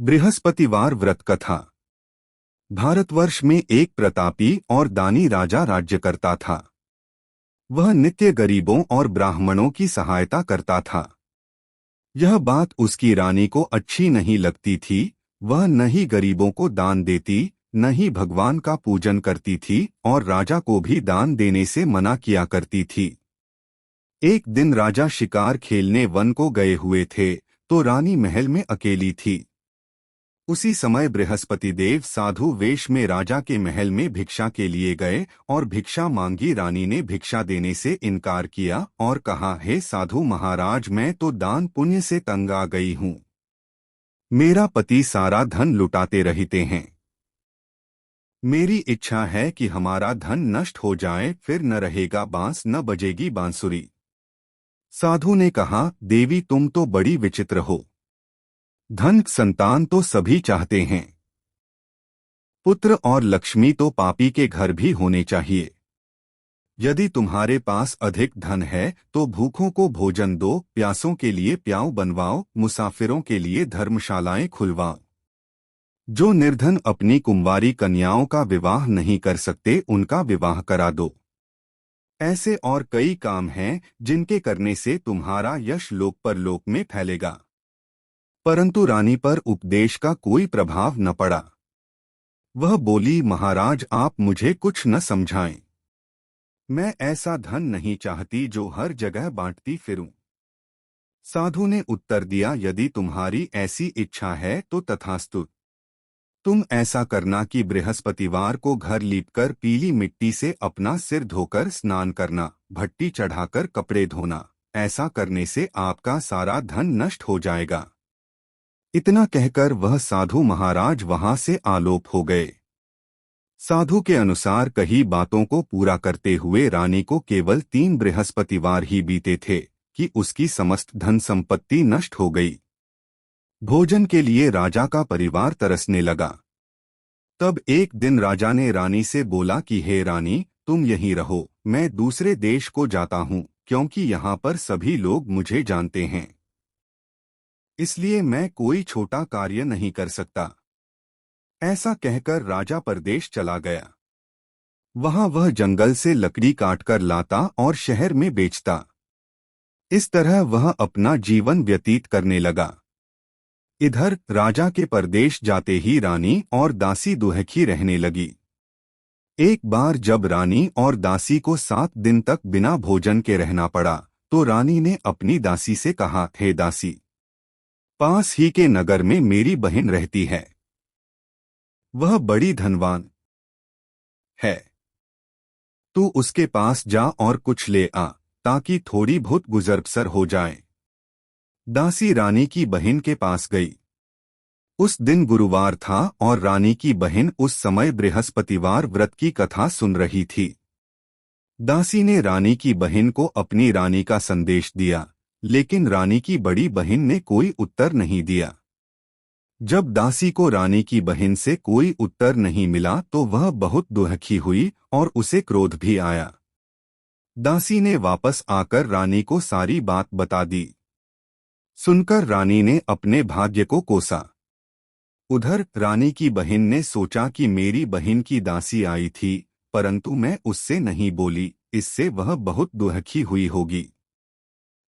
बृहस्पतिवार व्रत कथा। भारतवर्ष में एक प्रतापी और दानी राजा राज्य करता था। वह नित्य गरीबों और ब्राह्मणों की सहायता करता था। यह बात उसकी रानी को अच्छी नहीं लगती थी। वह न ही गरीबों को दान देती, न ही भगवान का पूजन करती थी और राजा को भी दान देने से मना किया करती थी। एक दिन राजा शिकार खेलने वन को गए हुए थे तो रानी महल में अकेली थी। उसी समय बृहस्पति देव साधु वेश में राजा के महल में भिक्षा के लिए गए और भिक्षा मांगी। रानी ने भिक्षा देने से इनकार किया और कहा, हे साधु महाराज, मैं तो दान पुण्य से तंग आ गई हूँ। मेरा पति सारा धन लुटाते रहते हैं। मेरी इच्छा है कि हमारा धन नष्ट हो जाए, फिर न रहेगा बांस न बजेगी बांसुरी। साधु ने कहा, देवी तुम तो बड़ी विचित्र हो। धन संतान तो सभी चाहते हैं। पुत्र और लक्ष्मी तो पापी के घर भी होने चाहिए। यदि तुम्हारे पास अधिक धन है तो भूखों को भोजन दो, प्यासों के लिए प्याऊ बनवाओ, मुसाफिरों के लिए धर्मशालाएं खुलवाओ। जो निर्धन अपनी कुंवारी कन्याओं का विवाह नहीं कर सकते उनका विवाह करा दो। ऐसे और कई काम हैं जिनके करने से तुम्हारा यश लोक परलोक में फैलेगा। परंतु रानी पर उपदेश का कोई प्रभाव न पड़ा। वह बोली, महाराज आप मुझे कुछ न समझाएं। मैं ऐसा धन नहीं चाहती जो हर जगह बांटती फिरूं। साधु ने उत्तर दिया, यदि तुम्हारी ऐसी इच्छा है तो तथास्तु। तुम ऐसा करना कि बृहस्पतिवार को घर लीपकर पीली मिट्टी से अपना सिर धोकर स्नान करना, भट्टी चढ़ाकर कपड़े धोना। ऐसा करने से आपका सारा धन नष्ट हो जाएगा। इतना कहकर वह साधु महाराज वहां से आलोप हो गए। साधु के अनुसार कही बातों को पूरा करते हुए रानी को केवल 3 बृहस्पतिवार ही बीते थे कि उसकी समस्त धन संपत्ति नष्ट हो गई। भोजन के लिए राजा का परिवार तरसने लगा। तब एक दिन राजा ने रानी से बोला कि हे रानी, तुम यहीं रहो, मैं दूसरे देश को जाता हूँ, क्योंकि यहाँ पर सभी लोग मुझे जानते हैं। इसलिए मैं कोई छोटा कार्य नहीं कर सकता। ऐसा कहकर राजा परदेश चला गया। वहां वह जंगल से लकड़ी काटकर लाता और शहर में बेचता। इस तरह वह अपना जीवन व्यतीत करने लगा। इधर राजा के परदेश जाते ही रानी और दासी दुहखी रहने लगी। एक बार जब रानी और दासी को 7 दिन तक बिना भोजन के रहना पड़ा तो रानी ने अपनी दासी से कहा, हे दासी, पास ही के नगर में मेरी बहन रहती है। वह बड़ी धनवान है। तू उसके पास जा और कुछ ले आ, ताकि थोड़ी बहुत गुजर बसर हो जाए। दासी रानी की बहन के पास गई। उस दिन गुरुवार था और रानी की बहन उस समय बृहस्पतिवार व्रत की कथा सुन रही थी। दासी ने रानी की बहन को अपनी रानी का संदेश दिया, लेकिन रानी की बड़ी बहन ने कोई उत्तर नहीं दिया। जब दासी को रानी की बहन से कोई उत्तर नहीं मिला तो वह बहुत दुखी हुई और उसे क्रोध भी आया। दासी ने वापस आकर रानी को सारी बात बता दी। सुनकर रानी ने अपने भाग्य को कोसा। उधर रानी की बहन ने सोचा कि मेरी बहन की दासी आई थी, परंतु मैं उससे नहीं बोली, इससे वह बहुत दुखी हुई होगी।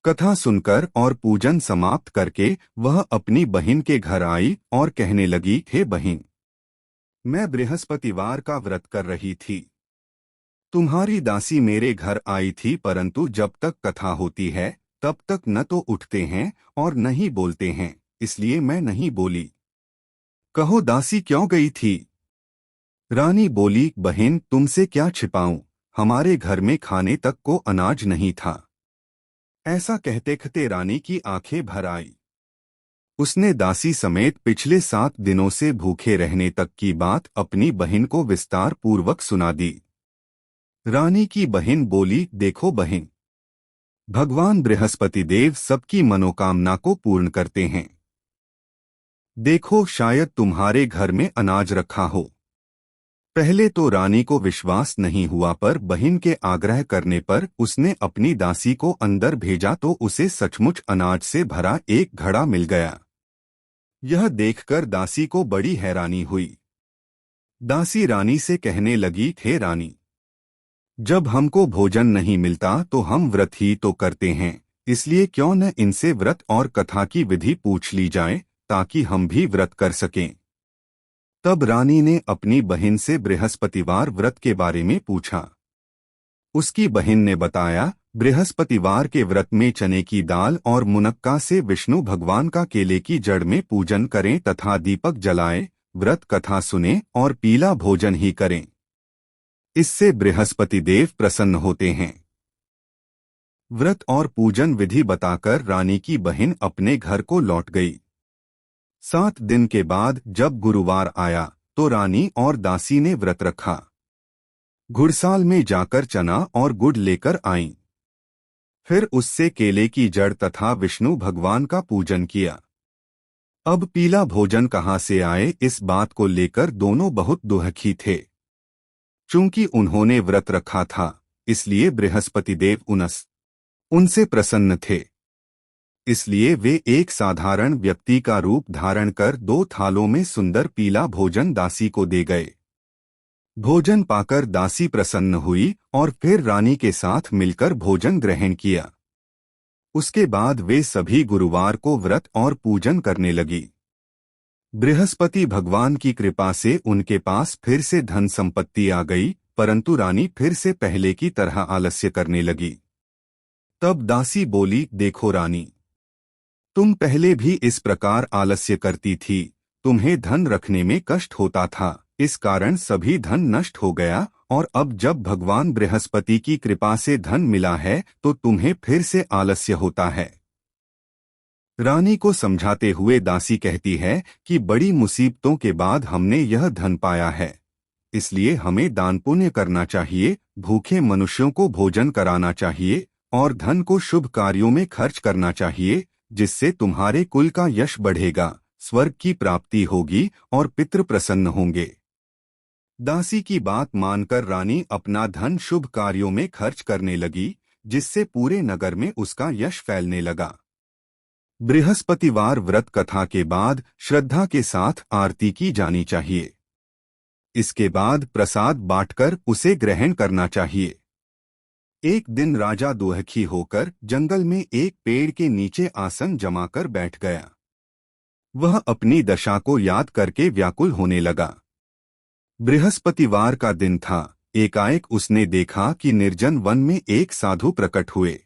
कथा सुनकर और पूजन समाप्त करके वह अपनी बहन के घर आई और कहने लगी, हे बहन, मैं बृहस्पतिवार का व्रत कर रही थी। तुम्हारी दासी मेरे घर आई थी, परंतु जब तक कथा होती है तब तक न तो उठते हैं और न ही बोलते हैं, इसलिए मैं नहीं बोली। कहो दासी क्यों गई थी? रानी बोली, बहन तुमसे क्या छिपाऊं, हमारे घर में खाने तक को अनाज नहीं था। ऐसा कहते कहते रानी की आंखें भर आई। उसने दासी समेत पिछले 7 दिनों से भूखे रहने तक की बात अपनी बहन को विस्तार पूर्वक सुना दी। रानी की बहन बोली, देखो बहन, भगवान बृहस्पति देव सबकी मनोकामना को पूर्ण करते हैं। देखो शायद तुम्हारे घर में अनाज रखा हो। पहले तो रानी को विश्वास नहीं हुआ, पर बहन के आग्रह करने पर उसने अपनी दासी को अंदर भेजा तो उसे सचमुच अनाज से भरा एक घड़ा मिल गया। यह देखकर दासी को बड़ी हैरानी हुई। दासी रानी से कहने लगी, हे रानी, जब हमको भोजन नहीं मिलता तो हम व्रत ही तो करते हैं, इसलिए क्यों न इनसे व्रत और कथा की विधि पूछ ली जाए ताकि हम भी व्रत कर सकें। तब रानी ने अपनी बहन से बृहस्पतिवार व्रत के बारे में पूछा। उसकी बहन ने बताया, बृहस्पतिवार के व्रत में चने की दाल और मुनक्का से विष्णु भगवान का केले की जड़ में पूजन करें तथा दीपक जलाएं, व्रत कथा सुनें और पीला भोजन ही करें। इससे बृहस्पति देव प्रसन्न होते हैं। व्रत और पूजन विधि बताकर रानी की बहन अपने घर को लौट गई। 7 दिन के बाद जब गुरुवार आया तो रानी और दासी ने व्रत रखा। घुड़साल में जाकर चना और गुड़ लेकर आईं। फिर उससे केले की जड़ तथा विष्णु भगवान का पूजन किया। अब पीला भोजन कहाँ से आए, इस बात को लेकर दोनों बहुत दुखी थे। चूंकि उन्होंने व्रत रखा था, इसलिए बृहस्पति देव उनसे प्रसन्न थे। इसलिए वे एक साधारण व्यक्ति का रूप धारण कर 2 थालों में सुंदर पीला भोजन दासी को दे गए। भोजन पाकर दासी प्रसन्न हुई और फिर रानी के साथ मिलकर भोजन ग्रहण किया। उसके बाद वे सभी गुरुवार को व्रत और पूजन करने लगी। बृहस्पति भगवान की कृपा से उनके पास फिर से धन संपत्ति आ गई, परंतु रानी फिर से पहले की तरह आलस्य करने लगी। तब दासी बोली, देखो रानी, तुम पहले भी इस प्रकार आलस्य करती थी। तुम्हें धन रखने में कष्ट होता था, इस कारण सभी धन नष्ट हो गया, और अब जब भगवान बृहस्पति की कृपा से धन मिला है तो तुम्हें फिर से आलस्य होता है। रानी को समझाते हुए दासी कहती है कि बड़ी मुसीबतों के बाद हमने यह धन पाया है, इसलिए हमें दान पुण्य करना चाहिए, भूखे मनुष्यों को भोजन कराना चाहिए और धन को शुभ कार्यों में खर्च करना चाहिए, जिससे तुम्हारे कुल का यश बढ़ेगा, स्वर्ग की प्राप्ति होगी और पितृ प्रसन्न होंगे। दासी की बात मानकर रानी अपना धन शुभ कार्यों में खर्च करने लगी, जिससे पूरे नगर में उसका यश फैलने लगा। बृहस्पतिवार व्रत कथा के बाद श्रद्धा के साथ आरती की जानी चाहिए। इसके बाद प्रसाद बांटकर उसे ग्रहण करना चाहिए। एक दिन राजा दुखी होकर जंगल में एक पेड़ के नीचे आसन जमाकर बैठ गया। वह अपनी दशा को याद करके व्याकुल होने लगा। बृहस्पतिवार का दिन था। एकाएक उसने देखा कि निर्जन वन में एक साधु प्रकट हुए।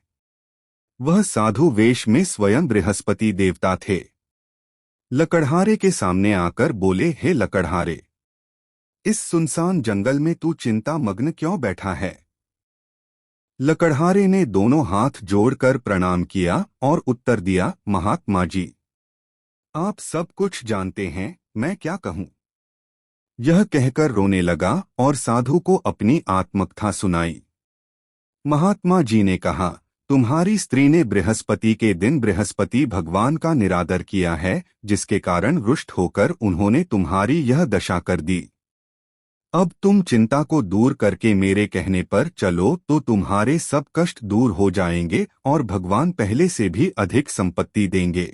वह साधु वेश में स्वयं बृहस्पति देवता थे। लकड़हारे के सामने आकर बोले, हे लकड़हारे, इस सुनसान जंगल में तू चिंता मग्न क्यों बैठा है? लकड़हारे ने दोनों हाथ जोड़कर प्रणाम किया और उत्तर दिया, महात्मा जी, आप सब कुछ जानते हैं, मैं क्या कहूँ। यह कहकर रोने लगा और साधु को अपनी आत्मकथा सुनाई। महात्मा जी ने कहा, तुम्हारी स्त्री ने बृहस्पति के दिन बृहस्पति भगवान का निरादर किया है, जिसके कारण रुष्ट होकर उन्होंने तुम्हारी यह दशा कर दी। अब तुम चिंता को दूर करके मेरे कहने पर चलो तो तुम्हारे सब कष्ट दूर हो जाएंगे और भगवान पहले से भी अधिक संपत्ति देंगे।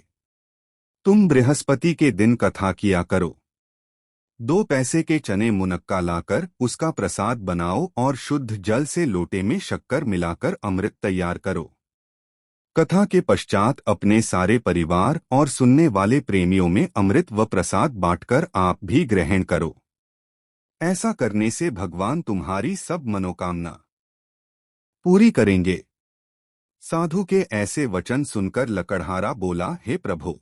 तुम बृहस्पति के दिन कथा किया करो। 2 पैसे के चने मुनक्का लाकर उसका प्रसाद बनाओ और शुद्ध जल से लोटे में शक्कर मिलाकर अमृत तैयार करो। कथा के पश्चात अपने सारे परिवार और सुनने वाले प्रेमियों में अमृत व प्रसाद बांटकर आप भी ग्रहण करो। ऐसा करने से भगवान तुम्हारी सब मनोकामना पूरी करेंगे। साधु के ऐसे वचन सुनकर लकड़हारा बोला, हे प्रभु,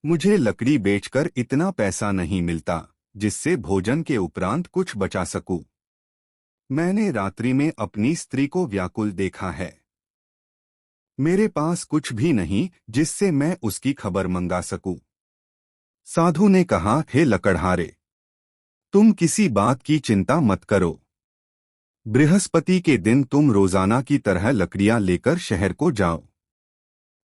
मुझे लकड़ी बेचकर इतना पैसा नहीं मिलता जिससे भोजन के उपरांत कुछ बचा सकूं। मैंने रात्रि में अपनी स्त्री को व्याकुल देखा है। मेरे पास कुछ भी नहीं जिससे मैं उसकी खबर मंगा सकूं। साधु ने कहा, हे लकड़हारे, तुम किसी बात की चिंता मत करो। बृहस्पति के दिन तुम रोजाना की तरह लकड़ियां लेकर शहर को जाओ।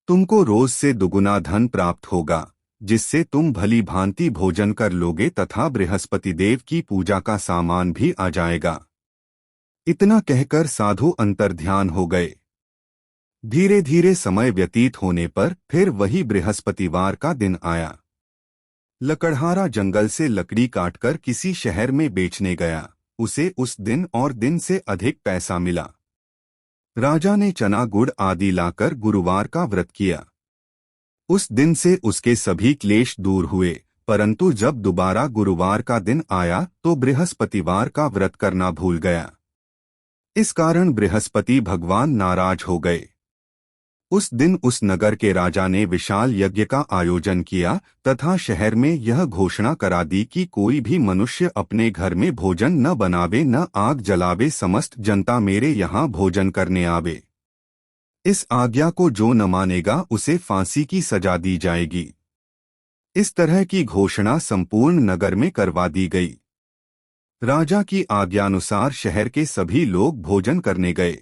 तुमको रोज से दुगुना धन प्राप्त होगा, जिससे तुम भली भांति भोजन कर लोगे तथा बृहस्पति देव की पूजा का सामान भी आ जाएगा। इतना कहकर साधु अंतर्ध्यान हो गए। धीरे धीरे समय व्यतीत होने पर फिर वही बृहस्पतिवार का दिन आया। लकड़हारा जंगल से लकड़ी काटकर किसी शहर में बेचने गया। उसे उस दिन और दिन से अधिक पैसा मिला। राजा ने चना गुड़ आदि लाकर गुरुवार का व्रत किया। उस दिन से उसके सभी क्लेश दूर हुए, परंतु जब दोबारा गुरुवार का दिन आया तो बृहस्पतिवार का व्रत करना भूल गया। इस कारण बृहस्पति भगवान नाराज हो गए। उस दिन उस नगर के राजा ने विशाल यज्ञ का आयोजन किया तथा शहर में यह घोषणा करा दी कि कोई भी मनुष्य अपने घर में भोजन न बनावे न आग जलावे, समस्त जनता मेरे यहाँ भोजन करने आवे। इस आज्ञा को जो न मानेगा उसे फांसी की सजा दी जाएगी। इस तरह की घोषणा संपूर्ण नगर में करवा दी गई। राजा की आज्ञानुसार शहर के सभी लोग भोजन करने गए,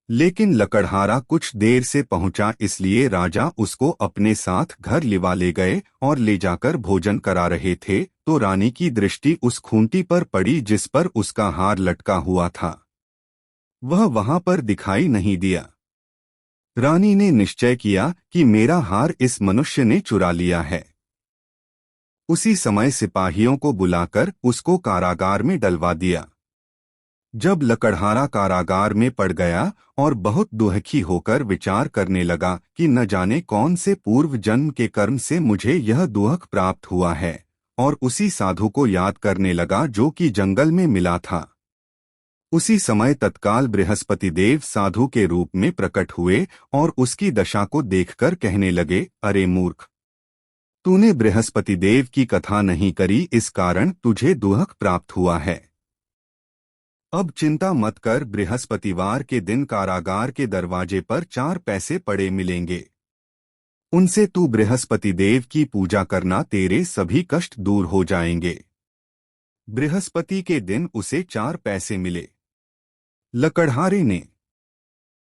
लेकिन लकड़हारा कुछ देर से पहुंचा, इसलिए राजा उसको अपने साथ घर लिवा ले गए और ले जाकर भोजन करा रहे थे तो रानी की दृष्टि उस खूंटी पर पड़ी जिस पर उसका हार लटका हुआ था। वह वहां पर दिखाई नहीं दिया। रानी ने निश्चय किया कि मेरा हार इस मनुष्य ने चुरा लिया है। उसी समय सिपाहियों को बुलाकर उसको कारागार में डलवा दिया। जब लकड़हारा कारागार में पड़ गया और बहुत दुखी होकर विचार करने लगा कि न जाने कौन से पूर्व जन्म के कर्म से मुझे यह दुख प्राप्त हुआ है, और उसी साधु को याद करने लगा जो कि जंगल में मिला था। उसी समय तत्काल बृहस्पति देव साधु के रूप में प्रकट हुए और उसकी दशा को देखकर कहने लगे, अरे मूर्ख, तूने बृहस्पति देव की कथा नहीं करी, इस कारण तुझे दुख प्राप्त हुआ है। अब चिंता मत कर, बृहस्पतिवार के दिन कारागार के दरवाजे पर 4 पैसे पड़े मिलेंगे। उनसे तू बृहस्पति देव की पूजा करना, तेरे सभी कष्ट दूर हो जाएंगे। बृहस्पति के दिन उसे 4 पैसे मिले। लकड़हारे ने